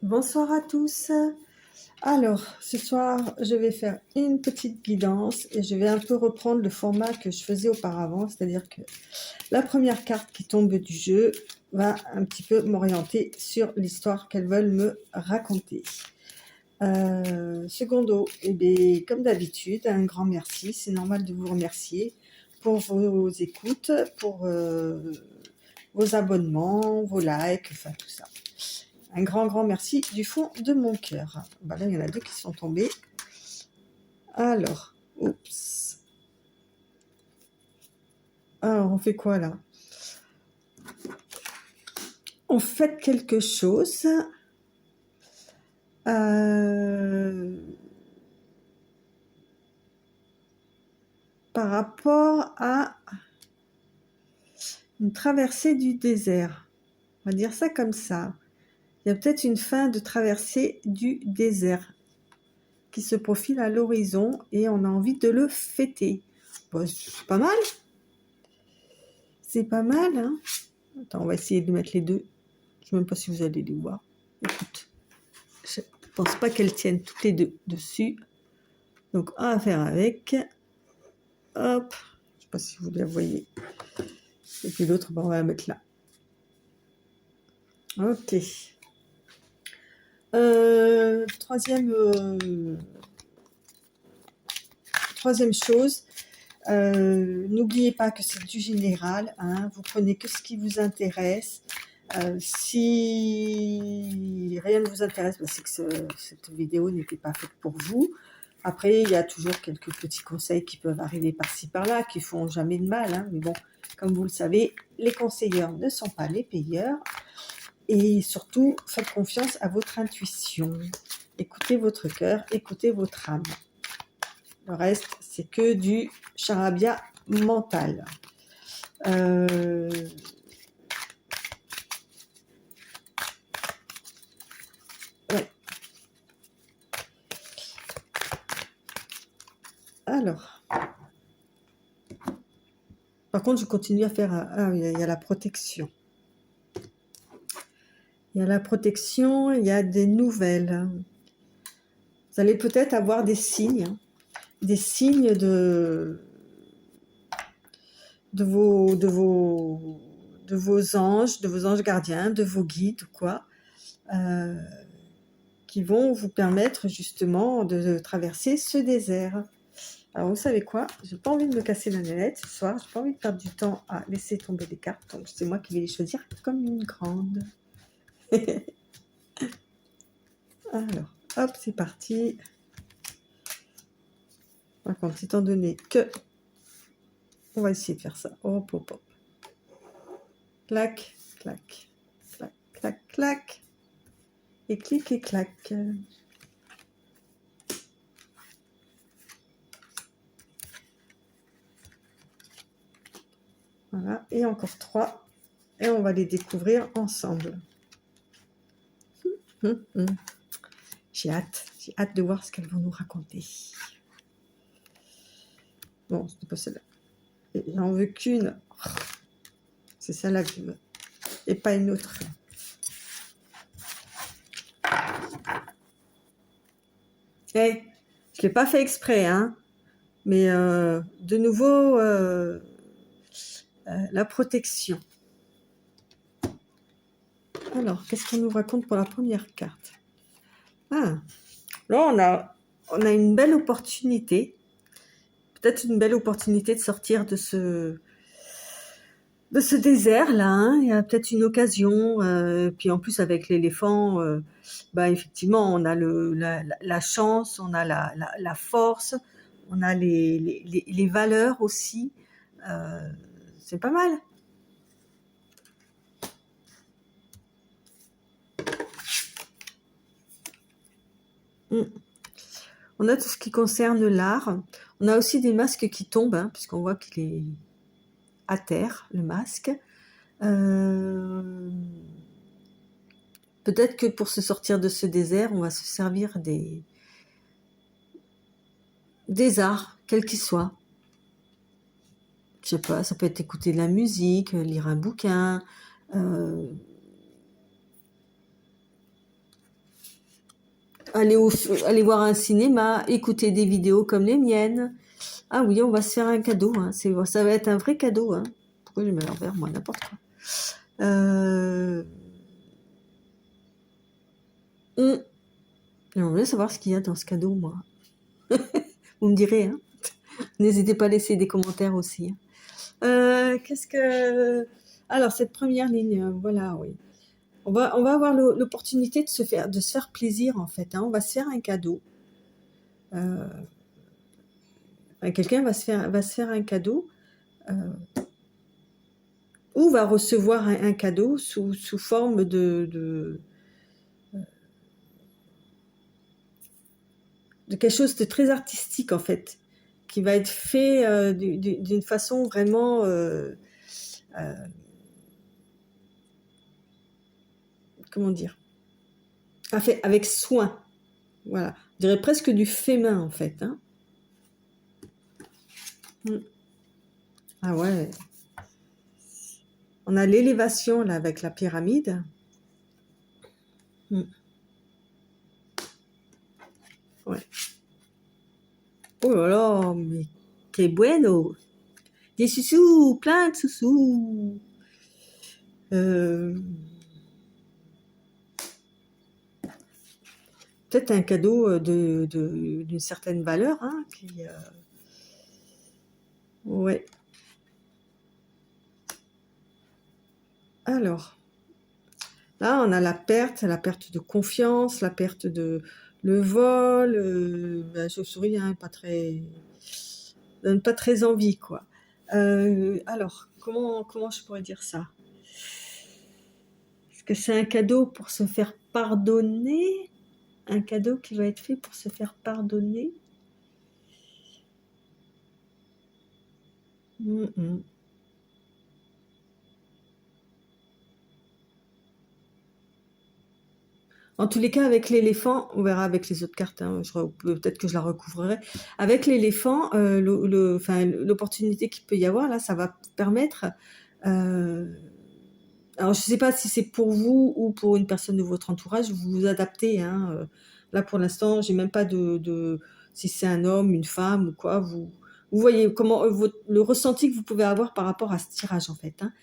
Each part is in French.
Bonsoir à tous. Alors, ce soir, je vais faire une petite guidance et je vais un peu reprendre le format que je faisais auparavant, c'est-à-dire que la première carte qui tombe du jeu va un petit peu m'orienter sur l'histoire qu'elles veulent me raconter. Secondo, eh bien, comme d'habitude, un grand merci. C'est normal de vous remercier pour vos écoutes, pour vos abonnements, vos likes, enfin tout ça. Un grand merci du fond de mon cœur. Bah là, il y en a deux qui sont tombés. Alors, oups. Alors, on fait quoi là? On fait quelque chose. Par rapport à une traversée du désert. On va dire ça comme ça. Il y a peut-être une fin de traversée du désert qui se profile à l'horizon et on a envie de le fêter. Bon, c'est pas mal. C'est pas mal, hein. Attends, on va essayer de mettre les deux. Je ne sais même pas si vous allez les voir. Écoute, je ne pense pas qu'elles tiennent toutes les deux dessus. Donc, on va faire avec. Hop. Je ne sais pas si vous la voyez. Et puis l'autre, on va la mettre là. Ok. Troisième chose. N'oubliez pas que c'est du général. Hein, vous prenez que ce qui vous intéresse. Si rien ne vous intéresse, c'est que cette vidéo n'était pas faite pour vous. Après, il y a toujours quelques petits conseils qui peuvent arriver par-ci par-là, qui font jamais de mal. Hein, mais bon, comme vous le savez, les conseilleurs ne sont pas les payeurs. Et surtout, faites confiance à votre intuition. Écoutez votre cœur, écoutez votre âme. Le reste, c'est que du charabia mental. Ouais. Alors, par contre, je continue à faire... Ah, il y a la protection. Il y a la protection, il y a des nouvelles. Vous allez peut-être avoir des signes de vos anges gardiens, de vos guides ou quoi, qui vont vous permettre justement de traverser ce désert. Alors, vous savez quoi? J'ai pas envie de me casser la nez ce soir. J'ai pas envie de perdre du temps à laisser tomber les cartes. Donc, c'est moi qui vais les choisir comme une grande. Alors, hop, c'est parti. Par contre, étant donné que... On va essayer de faire ça. Hop, hop, hop. Clac, clac, clac, clac, clac. Et clic et clac. Voilà, et encore 3. Et on va les découvrir ensemble. J'ai hâte de voir ce qu'elles vont nous raconter. Bon, c'est pas celle-là. J'en veux qu'une. C'est celle-là que je veux. Et pas une autre. Hey, je ne l'ai pas fait exprès, hein. Mais de nouveau, la protection. Alors, qu'est-ce qu'on nous raconte pour la première carte? Ah, là, on a une belle opportunité. Peut-être une belle opportunité de sortir de ce désert-là. Hein. Il y a peut-être une occasion. Puis en plus, avec l'éléphant, effectivement, on a la chance, on a la force, on a les valeurs aussi. C'est pas mal. On a tout ce qui concerne l'art. On a aussi des masques qui tombent, hein, puisqu'on voit qu'il est à terre, le masque. Peut-être que pour se sortir de ce désert, on va se servir des arts, quels qu'ils soient. Je sais pas, ça peut être écouter de la musique, lire un bouquin, aller voir un cinéma, écouter des vidéos comme les miennes. Ah oui, on va se faire un cadeau, hein. Ça va être un vrai cadeau, hein. Pourquoi je mets l'envers, moi, n'importe quoi. J'aimerais savoir ce qu'il y a dans ce cadeau, moi. Vous me direz, hein. N'hésitez pas à laisser des commentaires aussi, hein. Qu'est-ce que... Alors, cette première ligne, voilà, oui. On va avoir l'opportunité de se faire plaisir, en fait, hein. On va se faire un cadeau. Quelqu'un va se faire un cadeau ou va recevoir un cadeau sous forme de quelque chose de très artistique, en fait, qui va être fait d'une façon vraiment comment dire, avec soin. Voilà, je dirais presque du fait main, en fait, hein. Ah ouais. On a l'élévation là avec la pyramide. Ouais. Oh là là, mais que bueno. Des sous-sous, plein de sous-sous. Peut-être un cadeau d'une certaine valeur, hein, ouais. Alors, là, on a la perte de confiance, la perte de le vol, la chauve-souris, hein, donne pas très envie, quoi. Alors, comment je pourrais dire ça? Est-ce que c'est un cadeau pour se faire pardonner? Un cadeau qui va être fait pour se faire pardonner? En tous les cas, avec l'éléphant, on verra avec les autres cartes, hein, peut-être que je la recouvrerai. Avec l'éléphant, l'opportunité qu'il peut y avoir, là, ça va permettre... alors, je ne sais pas si c'est pour vous ou pour une personne de votre entourage, vous vous adaptez, hein. Là, pour l'instant, j'ai même pas si c'est un homme, une femme ou quoi. Vous voyez comment le ressenti que vous pouvez avoir par rapport à ce tirage, en fait, hein.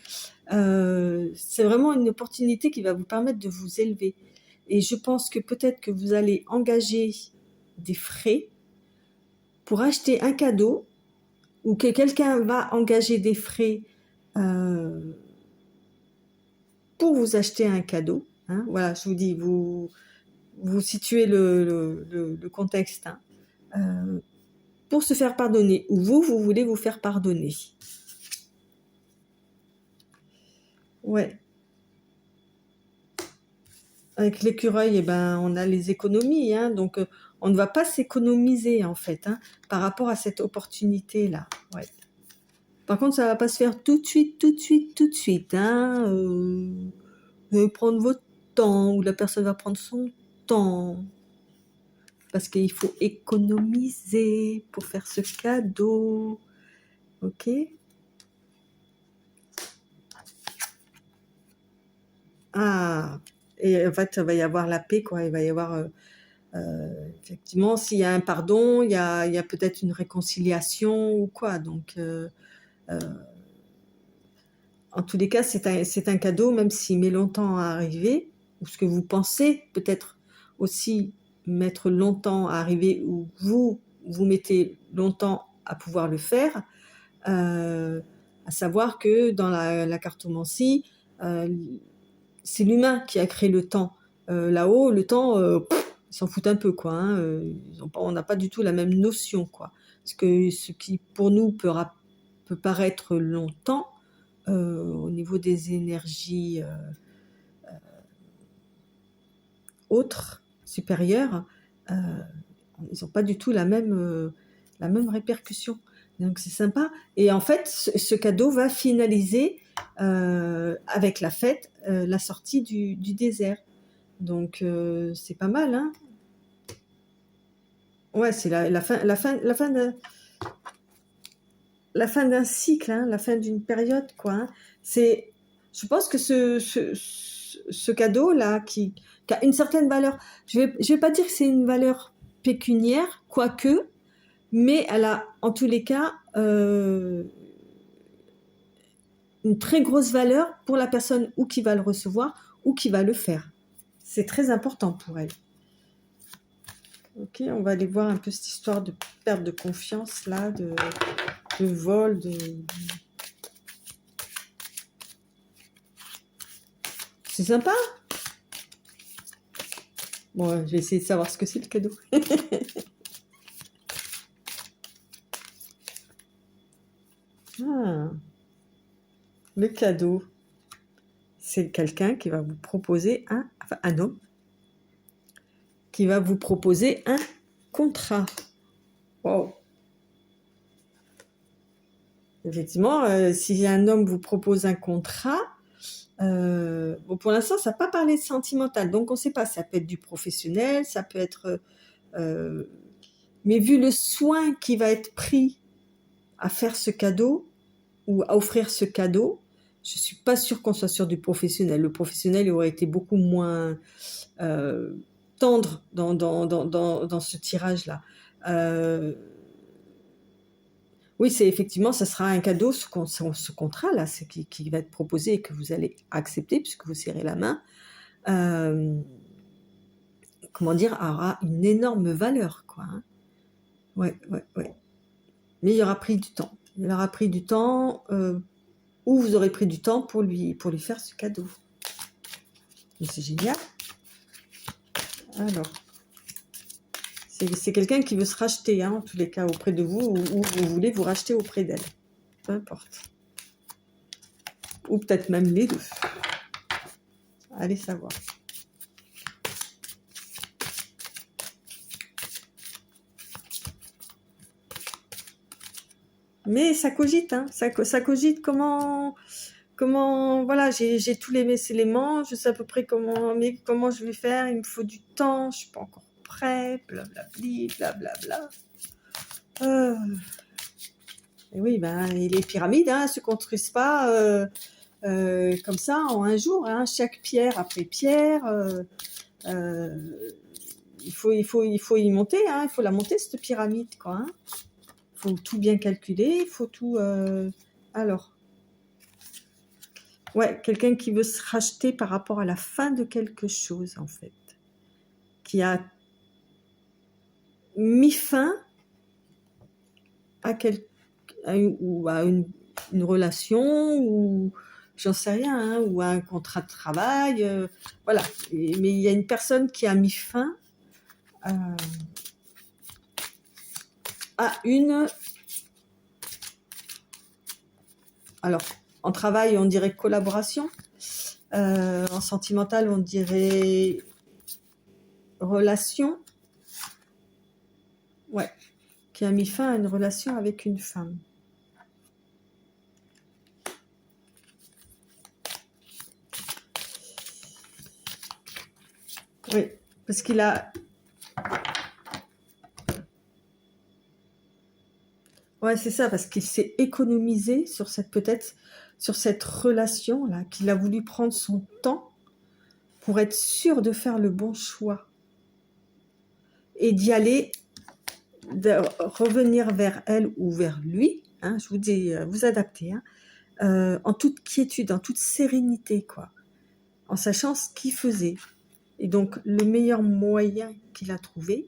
C'est vraiment une opportunité qui va vous permettre de vous élever. Et je pense que peut-être que vous allez engager des frais pour acheter un cadeau, ou que quelqu'un va engager des frais pour vous acheter un cadeau, hein. Voilà, je vous dis, vous situez le contexte, hein. Pour se faire pardonner, ou vous voulez vous faire pardonner. Ouais. Avec l'écureuil, on a les économies, hein, donc on ne va pas s'économiser, en fait, hein, par rapport à cette opportunité-là. Ouais. Par contre, ça ne va pas se faire tout de suite, hein. Vous allez prendre votre temps, ou la personne va prendre son temps, parce qu'il faut économiser pour faire ce cadeau. Ok? Ah, et en fait, il va y avoir la paix, quoi. Il va y avoir... effectivement, s'il y a un pardon, il y a peut-être une réconciliation ou quoi. Donc, en tous les cas, c'est un cadeau, même s'il met longtemps à arriver, ou ce que vous pensez peut-être aussi mettre longtemps à arriver, ou vous mettez longtemps à pouvoir le faire. À savoir que dans la cartomancie, c'est l'humain qui a créé le temps. Là-haut, le temps, ils s'en foutent un peu, quoi, hein. On n'a pas du tout la même notion, quoi. Ce qui, pour nous, peut paraître longtemps, au niveau des énergies autres, supérieures, ils n'ont pas du tout la même répercussion. Donc c'est sympa. Et en fait, ce cadeau va finaliser avec la fête, la sortie du désert. Donc c'est pas mal, hein. Ouais, c'est la fin d'un cycle, hein, la fin d'une période, quoi, hein. Je pense que ce cadeau-là, qui qui a une certaine valeur. Je vais pas dire que c'est une valeur pécuniaire, quoique, mais elle a en tous les cas une très grosse valeur pour la personne ou qui va le recevoir ou qui va le faire. C'est très important pour elle. Ok, on va aller voir un peu cette histoire de perte de confiance là, de vol, C'est sympa. Bon, je vais essayer de savoir ce que c'est le cadeau. Ah, le cadeau, c'est quelqu'un qui va vous proposer un homme, qui va vous proposer un contrat. Wow. Effectivement, si un homme vous propose un contrat, bon, pour l'instant, ça n'a pas parlé de sentimental, donc on ne sait pas, ça peut être du professionnel, ça peut être... mais vu le soin qui va être pris à faire ce cadeau, ou à offrir ce cadeau, je ne suis pas sûre qu'on soit sur du professionnel. Le professionnel aurait été beaucoup moins tendre dans ce tirage-là. Oui, c'est effectivement, ça sera un cadeau, ce contrat-là, qui va être proposé et que vous allez accepter puisque vous serrez la main. Comment dire, aura une énorme valeur, quoi. Hein. Ouais. Mais il aura pris du temps. Il aura pris du temps, ou vous aurez pris du temps pour lui faire ce cadeau. Mais c'est génial. Alors, c'est quelqu'un qui veut se racheter, hein, en tous les cas, auprès de vous, ou vous voulez vous racheter auprès d'elle. Peu importe. Ou peut-être même les deux. Allez savoir. Mais ça cogite, hein, ça cogite comment, voilà, j'ai tous les éléments, je sais à peu près comment je vais faire, il me faut du temps, je suis pas encore prêt, blablabli, blablabla. Et oui, ben, et les pyramides, hein, se construisent pas comme ça en un jour, hein, chaque pierre après pierre, il faut y monter, hein, il faut la monter cette pyramide, quoi. Hein. Il faut tout bien calculer, il faut tout... Alors, ouais, quelqu'un qui veut se racheter par rapport à la fin de quelque chose, en fait. Qui a mis fin à, une relation, ou j'en sais rien, hein, ou à un contrat de travail. Voilà. Mais il y a une personne qui a mis fin à une... Alors, en travail, on dirait collaboration. En sentimental, on dirait relation. Ouais. Qui a mis fin à une relation avec une femme. Oui, parce qu'il a... Ouais, c'est ça, parce qu'il s'est économisé sur cette relation-là, qu'il a voulu prendre son temps pour être sûr de faire le bon choix et d'y aller, de revenir vers elle ou vers lui, hein, je vous dis, vous adaptez, hein, en toute quiétude, en toute sérénité, quoi, en sachant ce qu'il faisait. Et donc, le meilleur moyen qu'il a trouvé,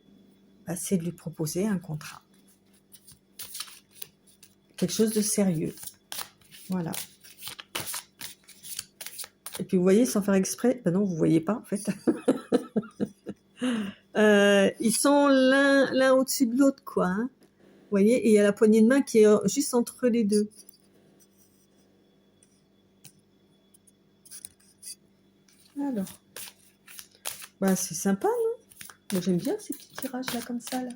bah, c'est de lui proposer un contrat. Quelque chose de sérieux. Voilà. Et puis vous voyez, sans faire exprès, ben non, vous voyez pas en fait. Ils sont l'un au-dessus de l'autre, quoi. Hein. Vous voyez, et il y a la poignée de main qui est juste entre les deux. Alors, bah c'est sympa, non? Moi j'aime bien ces petits tirages là comme ça là.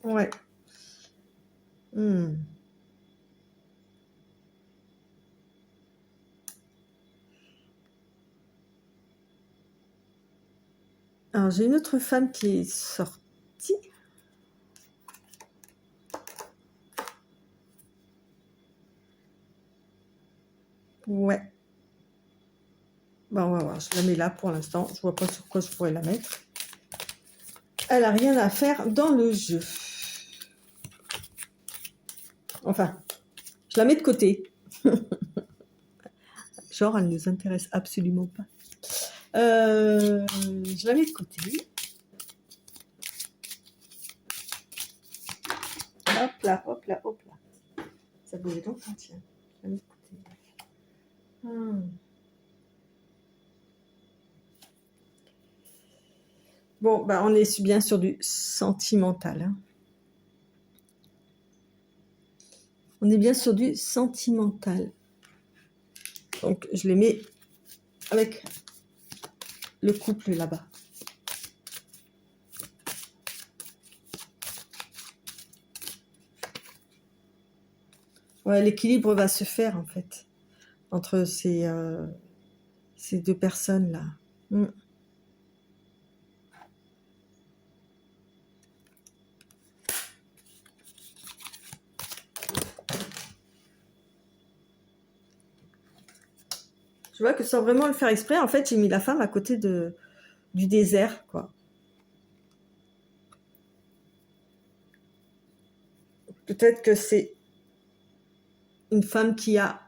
Ouais. Alors j'ai une autre femme qui est sortie. Ouais. Bah, on va voir, je la mets là pour l'instant. Je vois pas sur quoi je pourrais la mettre. Elle a rien à faire dans le jeu. Enfin, je la mets de côté. Genre, elle ne nous intéresse absolument pas. Je la mets de côté. Hop là, hop là, hop là. Ça bouge donc, hein, tiens. Je la mets de côté. Bon, bah, on est bien sur du sentimental. Hein. On est bien sur du sentimental. Donc, je les mets avec le couple là-bas. Ouais, l'équilibre va se faire, en fait, entre ces deux personnes-là. Je vois que sans vraiment le faire exprès, en fait, j'ai mis la femme à côté du désert, quoi. Peut-être que c'est une femme qui a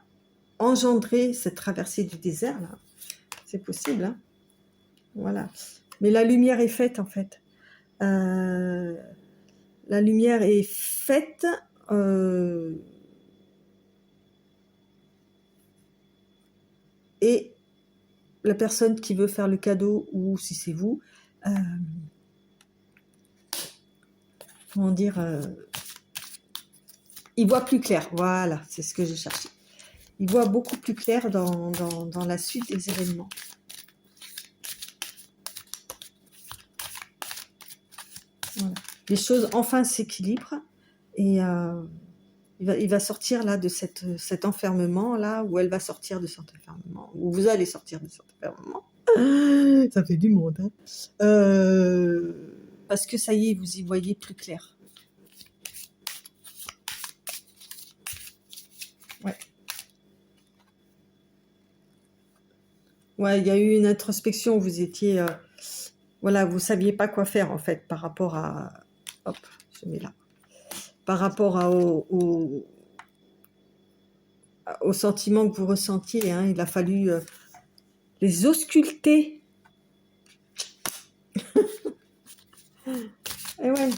engendré cette traversée du désert, là. C'est possible, hein. Voilà. Mais la lumière est faite, en fait. La lumière est faite... et la personne qui veut faire le cadeau, ou si c'est vous, comment dire, il voit plus clair. Voilà, c'est ce que j'ai cherché. Il voit beaucoup plus clair dans la suite des événements. Voilà. Les choses enfin s'équilibrent et il va sortir là de cet enfermement là, où elle va sortir de cet enfermement, où vous allez sortir de cet enfermement. Ça fait du monde, hein. Parce que ça y est, vous y voyez plus clair. Ouais. Ouais, il y a eu une introspection, vous étiez... voilà, vous saviez pas quoi faire en fait par rapport à... Hop, je mets là. Par rapport aux sentiments que vous ressentiez, hein, il a fallu les ausculter. Et ouais.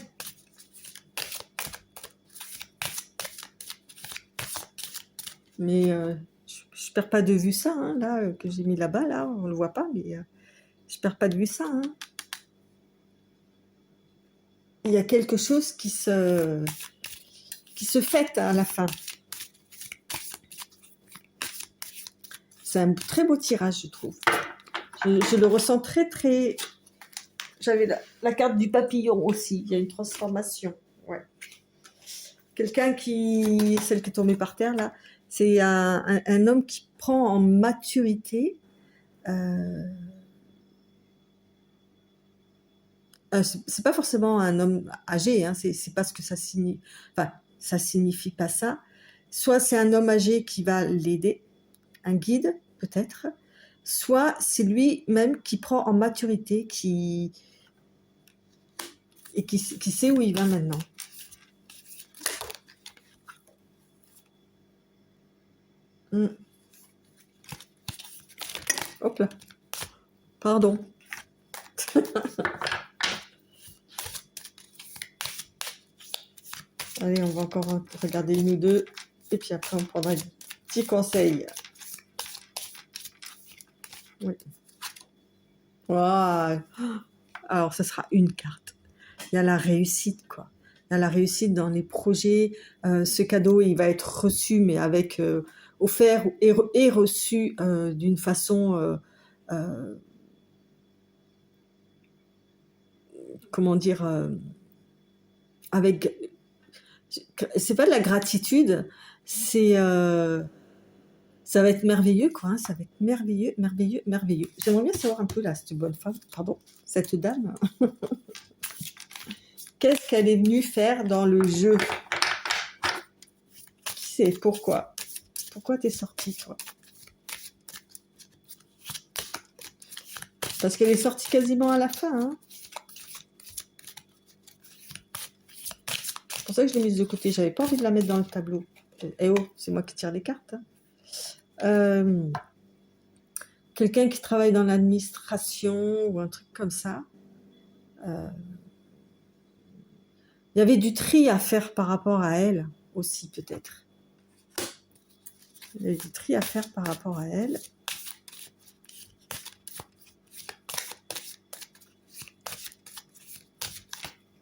Mais je perds pas de vue ça, hein, là, que j'ai mis là-bas, là, on le voit pas, mais je perds pas de vue ça. Hein. Il y a quelque chose qui se fête à la fin. C'est un très beau tirage, je trouve. Je le ressens très, très... J'avais la carte du papillon aussi. Il y a une transformation. Ouais. Quelqu'un qui... Celle qui est tombée par terre, là. C'est un homme qui prend en maturité... c'est pas forcément un homme âgé, hein, c'est pas ce que ça signifie. Enfin, ça signifie pas ça. Soit c'est un homme âgé qui va l'aider, un guide peut-être, soit c'est lui-même qui prend en maturité, qui sait où il va maintenant. Hop là. Pardon. Allez, on va encore regarder une ou deux. Et puis après, on prendra un petit conseil. Oui. Wow. Alors, ce sera une carte. Il y a la réussite, quoi. Il y a la réussite dans les projets. Ce cadeau, il va être reçu, mais avec offert et reçu d'une façon... comment dire, avec, c'est pas de la gratitude, c'est ça va être merveilleux, quoi, hein, ça va être merveilleux, merveilleux, merveilleux. J'aimerais bien savoir un peu là, cette bonne femme, pardon, cette dame, qu'est-ce qu'elle est venue faire dans le jeu? Qui c'est? Pourquoi t'es sortie, toi? Parce qu'elle est sortie quasiment à la fin. Hein. C'est pour ça que je l'ai mise de côté. J'avais pas envie de la mettre dans le tableau. Eh oh, c'est moi qui tire les cartes. Hein. Quelqu'un qui travaille dans l'administration ou un truc comme ça. Il y avait du tri à faire par rapport à elle aussi, peut-être. Il y avait du tri à faire par rapport à elle.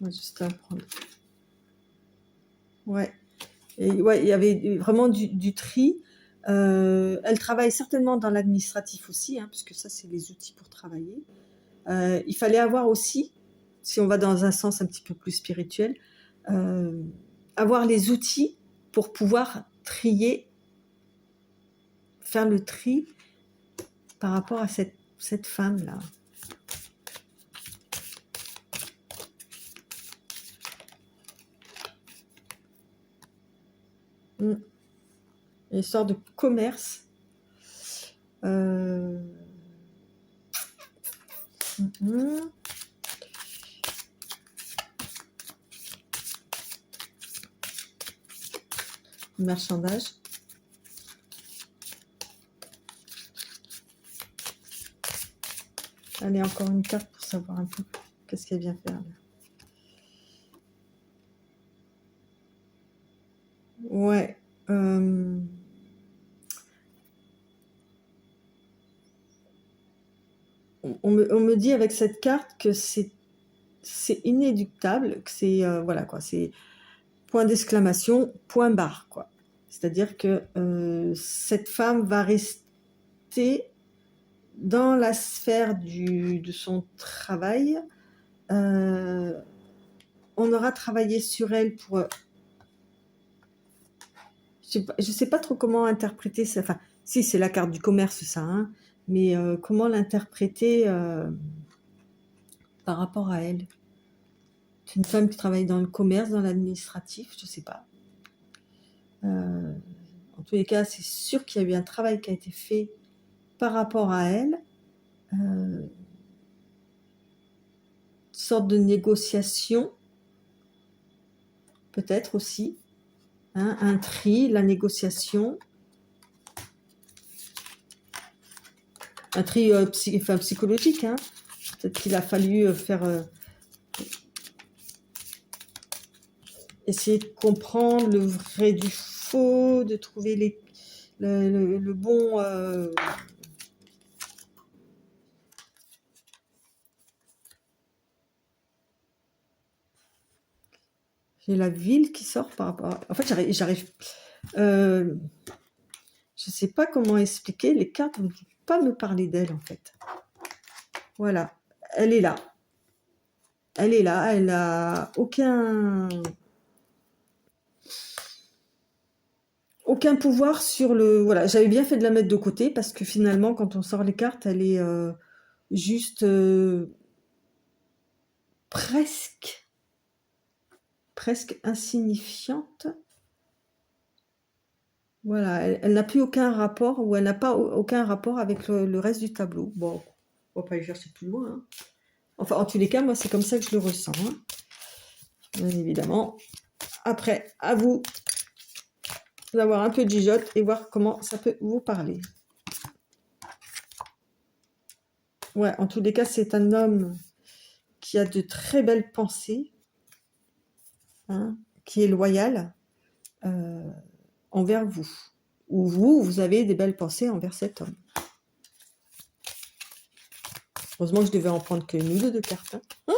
On va juste la prendre. Ouais. Et ouais, il y avait vraiment du tri. Elle travaille certainement dans l'administratif aussi, hein, puisque ça, c'est les outils pour travailler. Il fallait avoir aussi, si on va dans un sens un petit peu plus spirituel, avoir les outils pour pouvoir trier, faire le tri par rapport à cette femme-là. Une sorte de commerce. Marchandage. Allez, encore une carte pour savoir un peu qu'est-ce qu'elle vient faire là. Ouais. On me dit avec cette carte que c'est inéluctable, que c'est voilà quoi, c'est point d'exclamation, point barre quoi. C'est-à-dire que cette femme va rester dans la sphère de son travail. On aura travaillé sur elle pour je sais pas trop comment interpréter ça. Enfin, si c'est la carte du commerce ça, hein, mais comment l'interpréter par rapport à elle. C'est une femme qui travaille dans le commerce, dans l'administratif, je sais pas. En tous les cas, c'est sûr qu'il y a eu un travail qui a été fait par rapport à elle. Une sorte de négociation, peut-être aussi. Hein, un tri, la négociation. Un tri psychologique. Hein. Peut-être qu'il a fallu faire... essayer de comprendre le vrai du faux, de trouver le bon... J'ai la ville qui sort par rapport à... En fait, j'arrive... je sais pas comment expliquer. Les cartes ne veulent pas me parler d'elle, en fait. Voilà. Elle est là. Elle est là. Elle n'a aucun pouvoir sur le... Voilà. J'avais bien fait de la mettre de côté parce que finalement, quand on sort les cartes, elle est juste presque insignifiante. Voilà, elle n'a plus aucun rapport, ou elle n'a pas aucun rapport avec le reste du tableau. Bon, on va pas y chercher plus loin. Hein. Enfin, en tous les cas, moi, c'est comme ça que je le ressens. Hein. Bien évidemment. Après, à vous d'avoir un peu de gigote et voir comment ça peut vous parler. Ouais, en tous les cas, c'est un homme qui a de très belles pensées, hein, qui est loyal envers vous. Ou vous avez des belles pensées envers cet homme. Heureusement que je devais en prendre qu'une ou deux de cartes. Hein.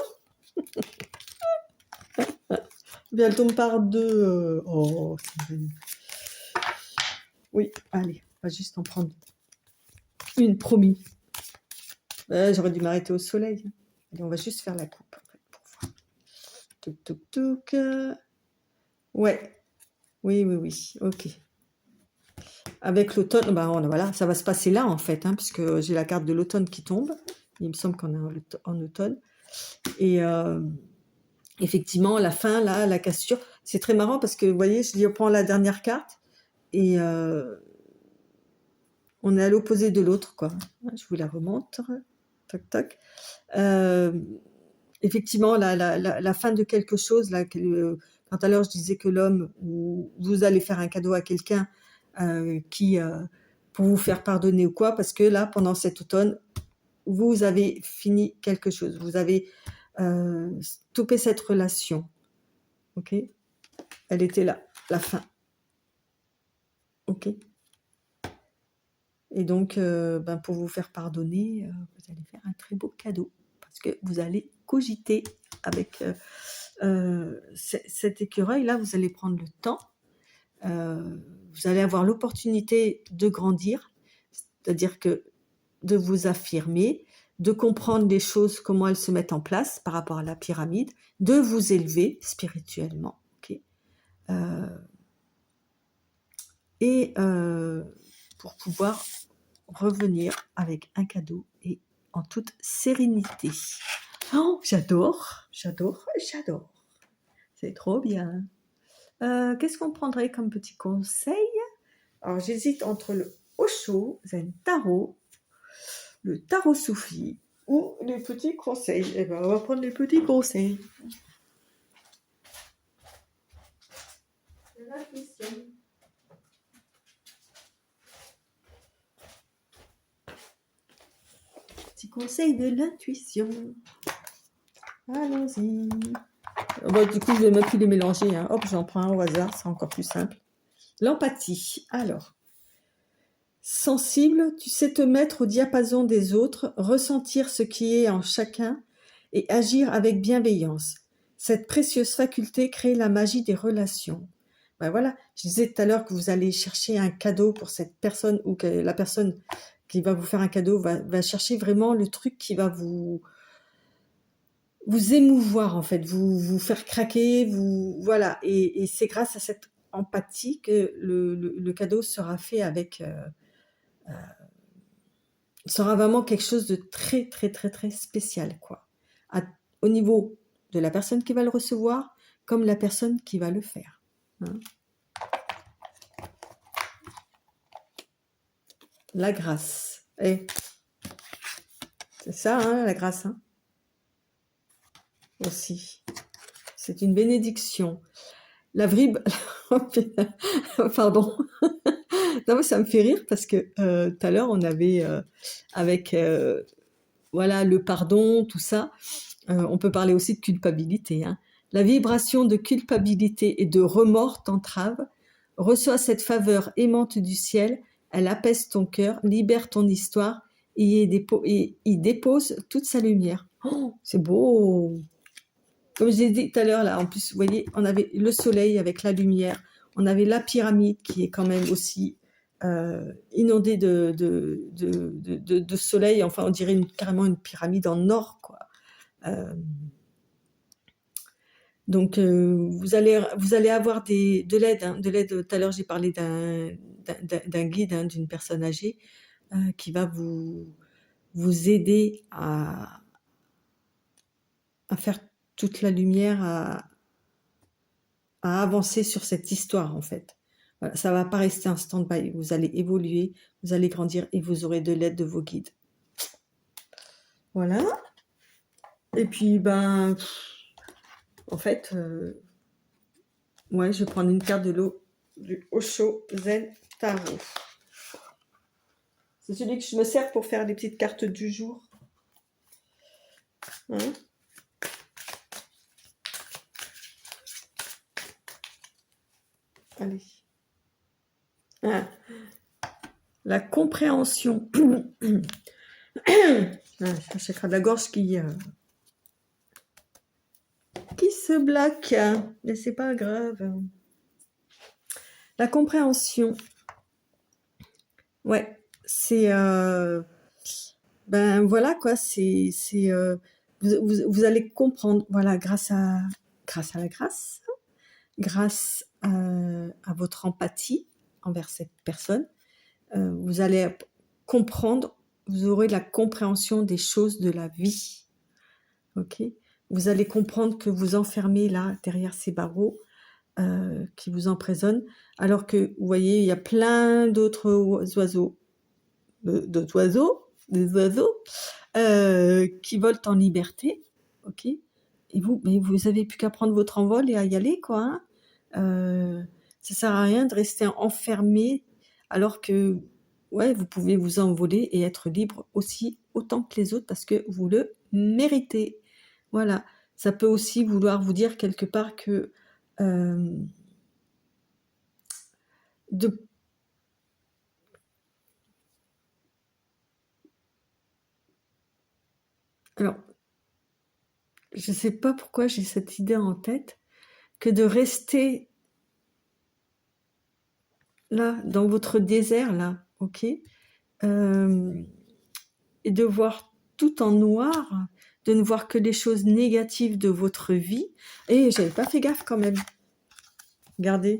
Bien, elle tombe par deux. Oh, c'est vrai. Oui, allez, on va juste en prendre une, promis. J'aurais dû m'arrêter au soleil. Allez, on va juste faire la coupe en fait, pour voir. Touc, touc, touc. Ouais. Oui. Ok. Avec l'automne, bah, voilà, ça va se passer là en fait, hein, puisque j'ai la carte de l'automne qui tombe. Il me semble qu'on est en automne. Et effectivement, la fin, là, la cassure, c'est très marrant parce que, vous voyez, je prends la dernière carte et on est à l'opposé de l'autre, quoi. Je vous la remontre. toc, toc. Effectivement, la fin de quelque chose, là, quand à l'heure je disais que l'homme, vous allez faire un cadeau à quelqu'un qui, pour vous faire pardonner ou quoi, parce que là, pendant cet automne, vous avez fini quelque chose, vous avez stoppé cette relation, ok? Elle était là, la fin, ok? Et donc, pour vous faire pardonner, vous allez faire un très beau cadeau, parce que vous allez cogiter avec cet écureuil-là, vous allez prendre le temps, vous allez avoir l'opportunité de grandir, c'est-à-dire que de vous affirmer, de comprendre les choses, comment elles se mettent en place par rapport à la pyramide, de vous élever spirituellement, ok, et pour pouvoir revenir avec un cadeau et en toute sérénité. Oh, j'adore, j'adore, j'adore. C'est trop bien. Qu'est-ce qu'on prendrait comme petit conseil? Alors, j'hésite entre le Osho Zen Tarot, le Tarot Soufi ou les petits conseils. Eh ben, on va prendre les petits conseils. Petit conseil de l'intuition. Allons-y. Bon, du coup, je ne vais même plus les mélanger. Hein. Hop, j'en prends un au hasard, c'est encore plus simple. L'empathie. Alors, sensible, tu sais te mettre au diapason des autres, ressentir ce qui est en chacun et agir avec bienveillance. Cette précieuse faculté crée la magie des relations. Ben voilà, je disais tout à l'heure que vous allez chercher un cadeau pour cette personne ou que la personne qui va vous faire un cadeau va chercher vraiment le truc qui va vous émouvoir en fait, vous faire craquer, voilà. Et c'est grâce à cette empathie que le cadeau sera fait avec... sera vraiment quelque chose de très, très, très, très spécial, quoi. Au niveau de la personne qui va le recevoir, comme la personne qui va le faire. Hein. La grâce. C'est ça, hein, la grâce. Hein. Aussi. C'est une bénédiction. La vribe... Pardon. Non, mais ça me fait rire parce que tout à l'heure, on avait, avec voilà, le pardon, tout ça, on peut parler aussi de culpabilité. Hein. La vibration de culpabilité et de remords t'entrave. Reçois cette faveur aimante du ciel, elle apaise ton cœur, libère ton histoire et y dépose toute sa lumière. Oh, c'est beau! Comme je l'ai dit tout à l'heure, là, en plus, vous voyez, on avait le soleil avec la lumière, on avait la pyramide qui est quand même aussi inondée de soleil, enfin, on dirait carrément une pyramide en or, quoi. Donc, vous allez avoir de l'aide. Hein, de l'aide. Tout à l'heure, j'ai parlé d'un guide, hein, d'une personne âgée qui va vous aider à faire toute la lumière, à avancer sur cette histoire, en fait. Voilà, ça ne va pas rester un stand-by. Vous allez évoluer, vous allez grandir et vous aurez de l'aide de vos guides. Voilà. Et puis, en fait... ouais, je vais prendre une carte du Osho Zen Tarot. C'est celui que je me sers pour faire les petites cartes du jour. Hein? Allez. Ah. La compréhension. Un chakra de la gorge qui se bloque. Mais c'est pas grave. La compréhension. Ouais, c'est... voilà quoi, c'est vous allez comprendre, voilà, grâce à la grâce, grâce à votre empathie envers cette personne, vous allez comprendre, vous aurez la compréhension des choses de la vie, ok? Vous allez comprendre que vous enfermez là, derrière ces barreaux, qui vous emprisonnent, alors que, vous voyez, il y a plein d'autres oiseaux, des oiseaux qui volent en liberté, ok? Et vous, mais vous avez plus qu'à prendre votre envol et à y aller, quoi. Hein. Ça sert à rien de rester enfermé alors que, ouais, vous pouvez vous envoler et être libre aussi autant que les autres parce que vous le méritez. Voilà. Ça peut aussi vouloir vous dire quelque part que de alors, je sais pas pourquoi j'ai cette idée en tête que de rester là, dans votre désert, là, ok, et de voir tout en noir, de ne voir que les choses négatives de votre vie. Et j'avais pas fait gaffe quand même. Regardez,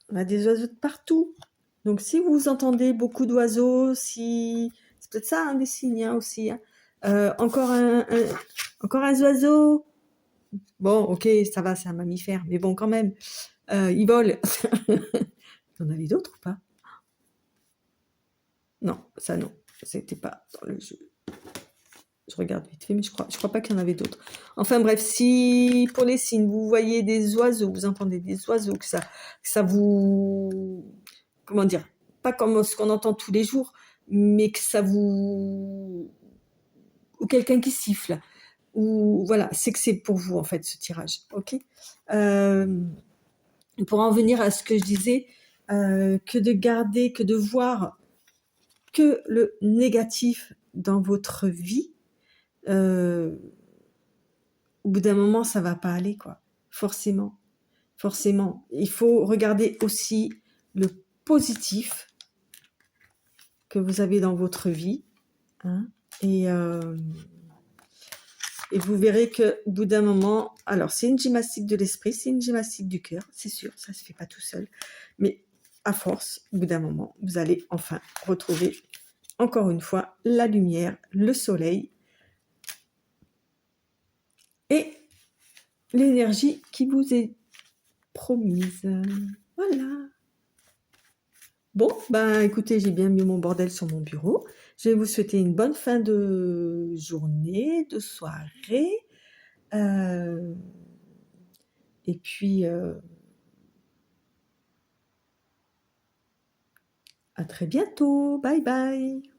on a des oiseaux de partout. Donc si vous entendez beaucoup d'oiseaux, si c'est peut-être ça un des signes hein, aussi. Hein. Encore un oiseau. Bon, ok, ça va, c'est un mammifère, mais bon, quand même, il vole. Vous en avez d'autres ou pas? Non, ça non, c'était pas dans le jeu. Je regarde vite fait, mais je crois pas qu'il y en avait d'autres. Enfin bref, si pour les signes, vous voyez des oiseaux, vous entendez des oiseaux, que ça vous... Comment dire? Pas comme ce qu'on entend tous les jours, mais que ça vous... Ou quelqu'un qui siffle. Ou voilà, c'est que c'est pour vous en fait ce tirage. Ok pour en venir à ce que je disais, que de garder, que de voir que le négatif dans votre vie, au bout d'un moment, ça va pas aller, quoi. Forcément. Forcément. Il faut regarder aussi le positif que vous avez dans votre vie. Hein, et vous verrez que au bout d'un moment, alors c'est une gymnastique de l'esprit, c'est une gymnastique du cœur, c'est sûr, ça se fait pas tout seul. Mais à force, au bout d'un moment, vous allez enfin retrouver, encore une fois, la lumière, le soleil et l'énergie qui vous est promise. Voilà. Bon, ben écoutez, j'ai bien mis mon bordel sur mon bureau. Je vais vous souhaiter une bonne fin de journée, de soirée. Et puis, à très bientôt. Bye bye.